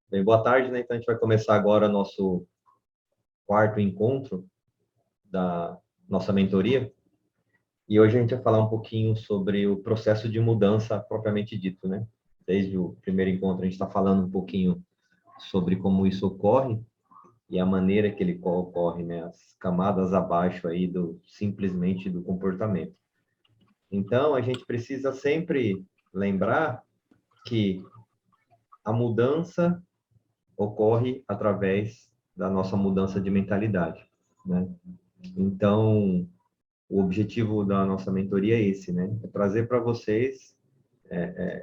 Bem, boa tarde, né? Então a gente vai começar agora nosso quarto encontro da nossa mentoria. E hoje a gente vai falar um pouquinho sobre o processo de mudança propriamente dito, né? Desde o primeiro encontro a gente está falando um pouquinho sobre como isso ocorre e a maneira que ele ocorre, né? As camadas abaixo aí do simplesmente do comportamento. Então a gente precisa sempre lembrar que a mudança ocorre através da nossa mudança de mentalidade, né? Então, o objetivo da nossa mentoria é esse, né? É trazer para vocês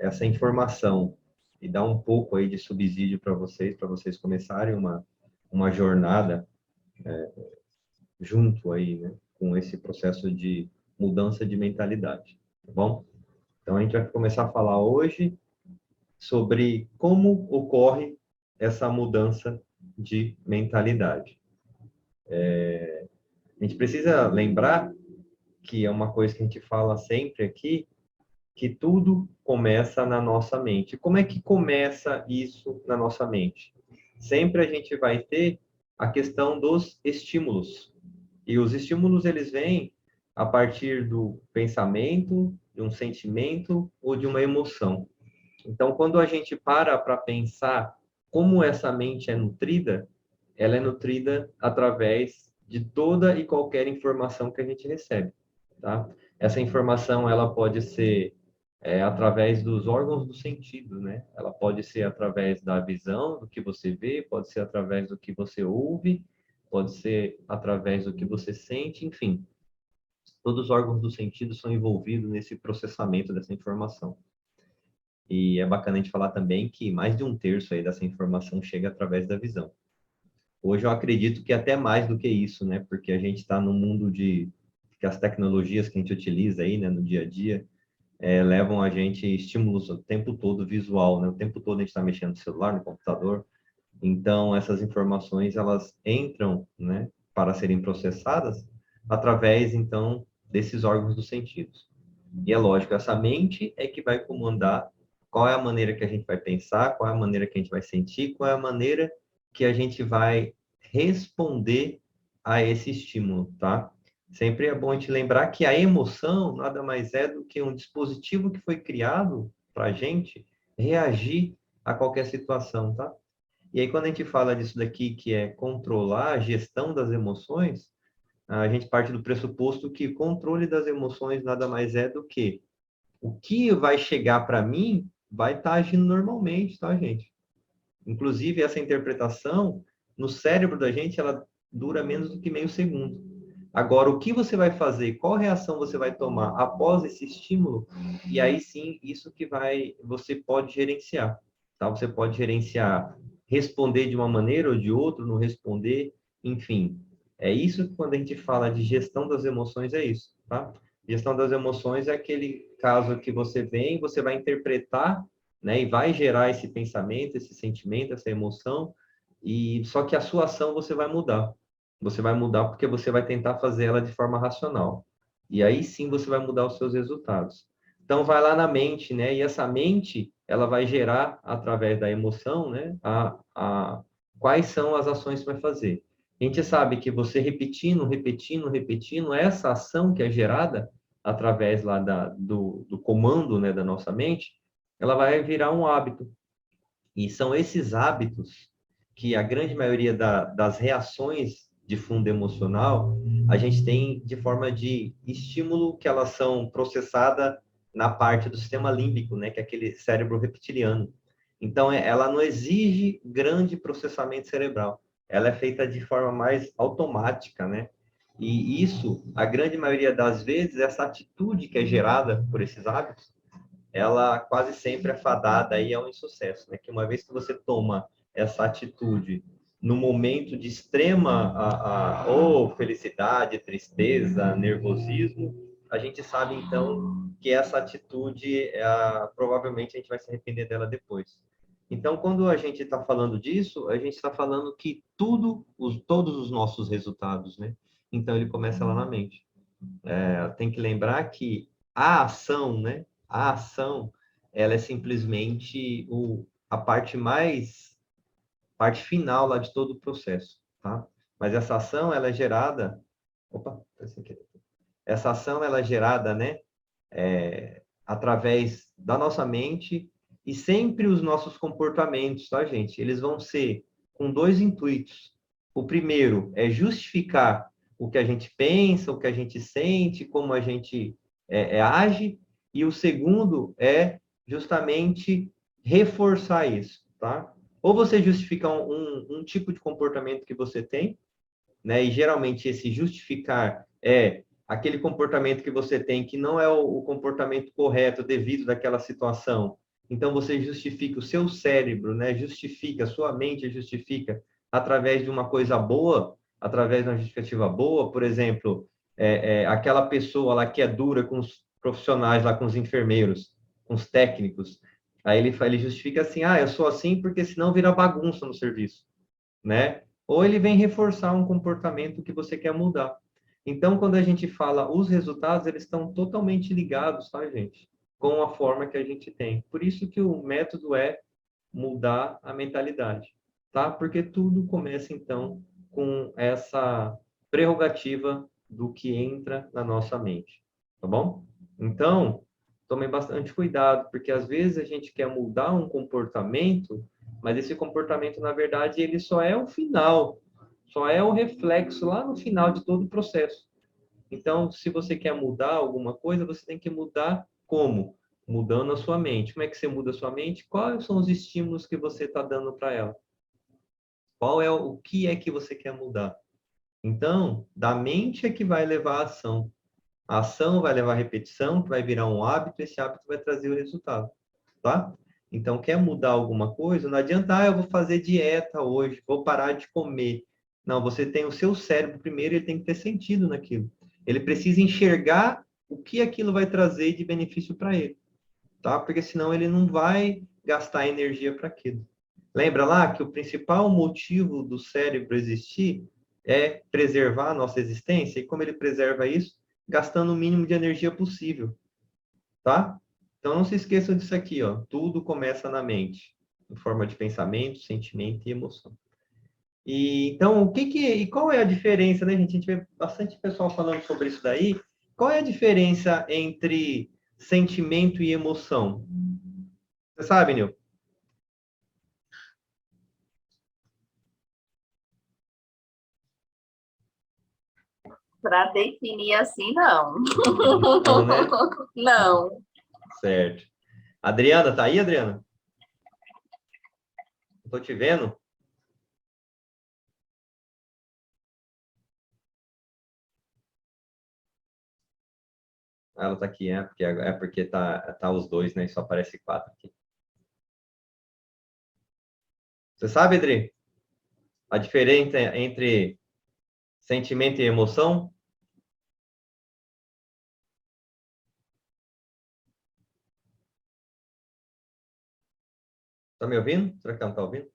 essa informação e dar um pouco aí de subsídio para vocês começarem uma jornada junto aí, né? Com esse processo de mudança de mentalidade, tá bom? Então, a gente vai começar a falar hoje sobre como ocorre essa mudança de mentalidade. A gente precisa lembrar que é uma coisa que a gente fala sempre aqui, que tudo começa na nossa mente. Como é que começa isso na nossa mente? Sempre a gente vai ter a questão dos estímulos. E os estímulos, eles vêm a partir do pensamento, de um sentimento ou de uma emoção. Então, quando a gente para pensar como essa mente é nutrida, ela é nutrida através de toda e qualquer informação que a gente recebe, tá? Essa informação, ela pode ser através dos órgãos do sentido, né? Ela pode ser através da visão, do que você vê, pode ser através do que você ouve, pode ser através do que você sente, enfim. Todos os órgãos do sentido são envolvidos nesse processamento dessa informação. E é bacana a gente falar também que mais de um terço aí dessa informação chega através da visão. Hoje eu acredito que até mais do que isso, né? Porque a gente está no mundo de que as tecnologias que a gente utiliza aí, né, no dia a dia, levam a gente estímulos o tempo todo visual, né? O tempo todo a gente está mexendo no celular, no computador. Então essas informações elas entram, né, para serem processadas através então desses órgãos dos sentidos. E é lógico, essa mente é que vai comandar qual é a maneira que a gente vai pensar, qual é a maneira que a gente vai sentir, qual é a maneira que a gente vai responder a esse estímulo, tá? Sempre é bom a gente lembrar que a emoção nada mais é do que um dispositivo que foi criado para a gente reagir a qualquer situação, tá? E aí, quando a gente fala disso daqui, que é controlar a gestão das emoções, a gente parte do pressuposto que controle das emoções nada mais é do que o que vai chegar para mim vai estar agindo normalmente, tá, gente? Inclusive, essa interpretação no cérebro da gente, ela dura menos do que meio segundo. Agora, o que você vai fazer, qual reação você vai tomar após esse estímulo, e aí sim, isso que você pode gerenciar, tá? Você pode gerenciar, responder de uma maneira ou de outra, não responder, enfim. É isso que quando a gente fala de gestão das emoções, é isso, tá? Gestão das emoções é aquele caso que você vai interpretar, né, e vai gerar esse pensamento, esse sentimento, essa emoção, e só que a sua ação você vai mudar. Você vai mudar porque você vai tentar fazer ela de forma racional. E aí sim você vai mudar os seus resultados. Então vai lá na mente, né? E essa mente, ela vai gerar através da emoção, né? Quais são as ações que vai fazer. A gente sabe que você repetindo, essa ação que é gerada através lá do comando, né, da nossa mente, ela vai virar um hábito. E são esses hábitos que a grande maioria das reações de fundo emocional a gente tem de forma de estímulo que elas são processadas na parte do sistema límbico, né, que é aquele cérebro reptiliano. Então, ela não exige grande processamento cerebral. Ela é feita de forma mais automática, né? E isso, a grande maioria das vezes, essa atitude que é gerada por esses hábitos, ela quase sempre é fadada aí ao insucesso, né? Que uma vez que você toma essa atitude no momento de extrema ou felicidade, tristeza, nervosismo, a gente sabe então que essa atitude provavelmente a gente vai se arrepender dela depois. Então, quando a gente está falando disso, a gente está falando que todos os nossos resultados, né? Então, ele começa lá na mente. Tem que lembrar que a ação, né? A ação, ela é simplesmente a parte mais parte final lá de todo o processo, tá? Mas essa ação, ela é gerada... Opa, essa ação, ela é gerada, né? Através da nossa mente e sempre os nossos comportamentos, tá, gente? Eles vão ser com dois intuitos. O primeiro é justificar o que a gente pensa, o que a gente sente, como a gente age, e o segundo é justamente reforçar isso, tá? Ou você justifica um tipo de comportamento que você tem, né? E geralmente esse justificar é aquele comportamento que você tem que não é o comportamento correto devido daquela situação. Então você justifica o seu cérebro, né? Justifica, a sua mente justifica através de uma coisa boa, através de uma justificativa boa, por exemplo, aquela pessoa lá que é dura com os profissionais lá, com os enfermeiros, com os técnicos. Aí ele justifica assim, eu sou assim porque senão vira bagunça no serviço, né? Ou ele vem reforçar um comportamento que você quer mudar. Então, quando a gente fala os resultados, eles estão totalmente ligados, tá, gente? Com a forma que a gente tem. Por isso que o método é mudar a mentalidade, tá? Porque tudo começa, então, com essa prerrogativa do que entra na nossa mente, tá bom? Então, tomem bastante cuidado, porque às vezes a gente quer mudar um comportamento, mas esse comportamento, na verdade, ele só é o final, só é o reflexo lá no final de todo o processo. Então, se você quer mudar alguma coisa, você tem que mudar como? Mudando a sua mente. Como é que você muda a sua mente? Quais são os estímulos que você está dando para ela? Qual é o que é que você quer mudar? Então, da mente é que vai levar a ação. A ação vai levar a repetição, que vai virar um hábito, esse hábito vai trazer o resultado, tá? Então, quer mudar alguma coisa? Não adianta, eu vou fazer dieta hoje, vou parar de comer. Não, você tem o seu cérebro primeiro, ele tem que ter sentido naquilo. Ele precisa enxergar o que aquilo vai trazer de benefício para ele, tá? Porque senão ele não vai gastar energia para aquilo. Lembra lá que o principal motivo do cérebro existir é preservar a nossa existência? E como ele preserva isso? Gastando o mínimo de energia possível, tá? Então não se esqueçam disso aqui, ó. Tudo começa na mente, em forma de pensamento, sentimento e emoção. E então, e qual é a diferença, né, gente? A gente vê bastante pessoal falando sobre isso daí. Qual é a diferença entre sentimento e emoção? Você sabe, Nil? Para definir assim, não. Não, né? Não. Certo. Adriana, tá aí, Adriana? Eu tô te vendo? Ela tá aqui, porque tá os dois, né? E só aparece quatro aqui. Você sabe, Adri, a diferença entre sentimento e emoção? Tá me ouvindo? Será que ela não tá ouvindo?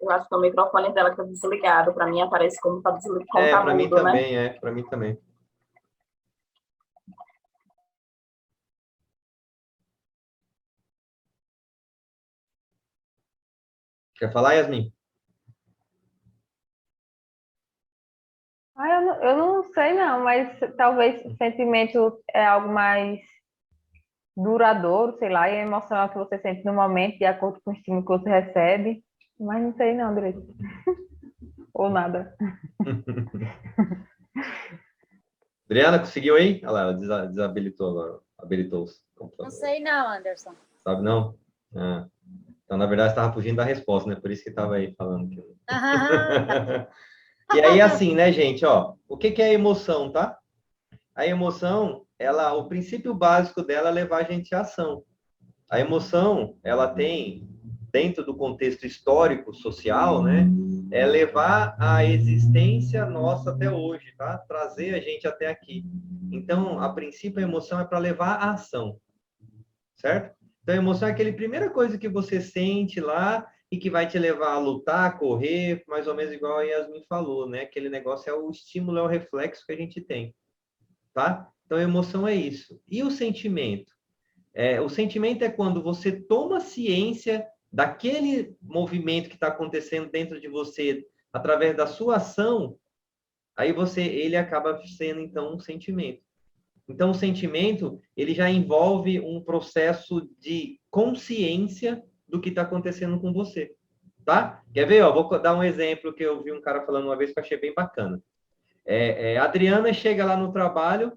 Eu acho que o microfone dela está desligado. Para mim aparece como está desligado, como tá Para mim mudo, né? também, para mim também. Quer falar, Yasmin? Eu não sei não, mas talvez o sentimento é algo mais duradouro, sei lá, e é emocional que você sente no momento, de acordo com o estímulo que você recebe. Mas não sei não, direito. Ou nada. Adriana, conseguiu aí? Olha lá, ela desabilitou agora. Habilitou os Não computadores. sei não, Anderson. Sabe não? Ah. Então, na verdade, estava fugindo da resposta, né? Por isso que estava aí falando. E aí, assim, né, gente? Ó, o que que é emoção, tá? A emoção, o princípio básico dela é levar a gente à ação. A emoção, ela tem, dentro do contexto histórico, social, né? É levar a existência nossa até hoje, tá? Trazer a gente até aqui. Então, a princípio, a emoção é para levar a ação, certo? Então, a emoção é aquela primeira coisa que você sente lá e que vai te levar a lutar, a correr, mais ou menos igual a Yasmin falou, né? Aquele negócio é o estímulo, é o reflexo que a gente tem, tá? Então, a emoção é isso. E o sentimento? O sentimento é quando você toma ciência daquele movimento que está acontecendo dentro de você através da sua ação, aí ele acaba sendo, então, um sentimento. Então, o sentimento, ele já envolve um processo de consciência do que está acontecendo com você, tá? Quer ver? Ó, vou dar um exemplo que eu vi um cara falando uma vez que eu achei bem bacana. A Adriana chega lá no trabalho,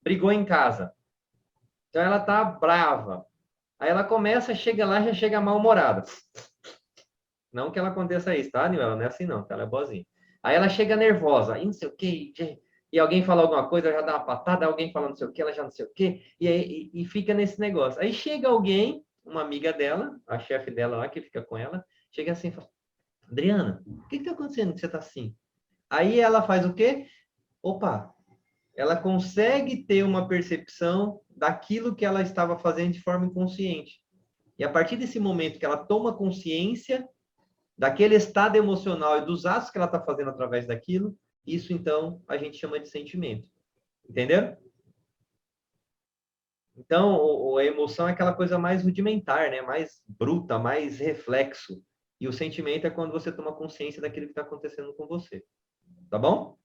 brigou em casa. Então, ela tá brava. Aí ela chega lá, já chega mal-humorada. Não que ela aconteça isso, tá, Nil? Ela não é assim, não, tá? Ela é boazinha. Aí ela chega nervosa, e não sei o quê, e alguém fala alguma coisa, ela já dá uma patada, alguém fala não sei o quê, ela já não sei o quê, e fica nesse negócio. Aí chega alguém, uma amiga dela, a chefe dela lá, que fica com ela, chega assim e fala, Adriana, o que tá acontecendo que você tá assim? Aí ela faz o quê? Opa, ela consegue ter uma percepção daquilo que ela estava fazendo de forma inconsciente. E a partir desse momento que ela toma consciência daquele estado emocional e dos atos que ela está fazendo através daquilo, isso então a gente chama de sentimento. Entenderam? Então, a emoção é aquela coisa mais rudimentar, né? Mais bruta, mais reflexo. E o sentimento é quando você toma consciência daquilo que está acontecendo com você. Tá bom?